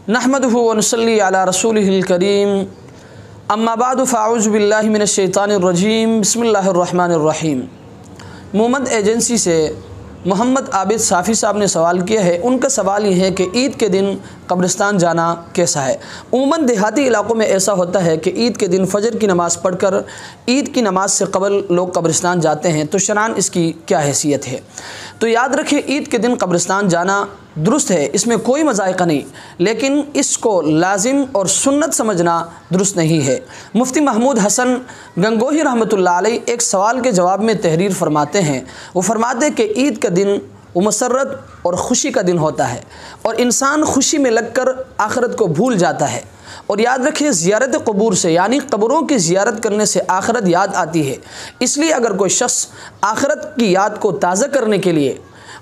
नहमदुहु व नुसल्ली अला रसूलिहिल करीम अम्मा बाद फ़अऊज़ु बिल्लाहि मिनश शैतानिर रजीम बिस्मिल्लाहिर रहमानिर रहीम। मोहम्मद एजेंसी से मोहम्मद आबिद साफ़ी साहब ने सवाल किया है। उनका सवाल ये है कि ईद के दिन कब्रिस्तान जाना कैसा है। उमूमन देहाती इलाक़ों में ऐसा होता है कि ईद के दिन फ़जर की नमाज़ पढ़कर ईद की नमाज़ से क़बल लोग कब्रिस्तान जाते हैं, तो शरअन इसकी क्या हैसियत है। तो याद रखें, ईद के दिन कब्रिस्तान जाना दुरुस्त है, इसमें कोई मज़ाइक़ा नहीं, लेकिन इसको लाजिम और सुन्नत समझना दुरुस्त नहीं है। मुफ्ती महमूद हसन गंगोही रहमतुल्लाह अलैह एक सवाल के जवाब में तहरीर फरमाते हैं। वो फरमाते हैं कि ईद का दिन वो मसरत और ख़ुशी का दिन होता है और इंसान खुशी में लगकर आखिरत को भूल जाता है। और याद रखिए, ज़ियारत क़ुबूर से यानी कब्रों की ज़ियारत करने से आखिरत याद आती है। इसलिए अगर कोई शख्स आखिरत की याद को ताज़ा करने के लिए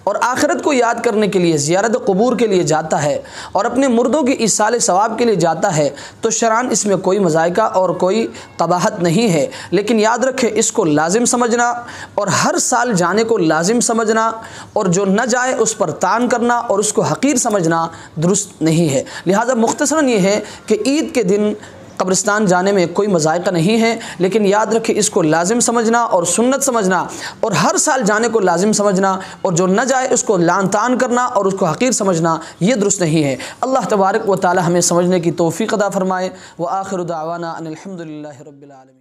और आखिरत को याद करने के लिए ज़ियारत क़ुबूर के लिए जाता है और अपने मुर्दों की इसाल सवाब के लिए जाता है, तो शरअन इसमें कोई मज़ाइक़ा और कोई क़बाहत नहीं है। लेकिन याद रखें, इसको लाजिम समझना और हर साल जाने को लाजिम समझना और जो न जाए उस पर तान करना और उसको हक़ीर समझना दुरुस्त नहीं है। लिहाजा मुख्तसरन ये है कि ईद के दिन कब्रिस्तान जाने में कोई मज़ाइक़ा नहीं है, लेकिन याद रखें, इसको लाजिम समझना और सुन्नत समझना और हर साल जाने को लाजिम समझना और जो न जाए उसको लान तान करना और उसको हक़ीर समझना, ये दुरुस्त नहीं है। अल्लाह तबारक व तआला हमें समझने की तौफ़ीक़ अता फ़रमाए। व आखिरु दावाना अनिल हम्दुलिल्लाहि रब्बिल आलमीन।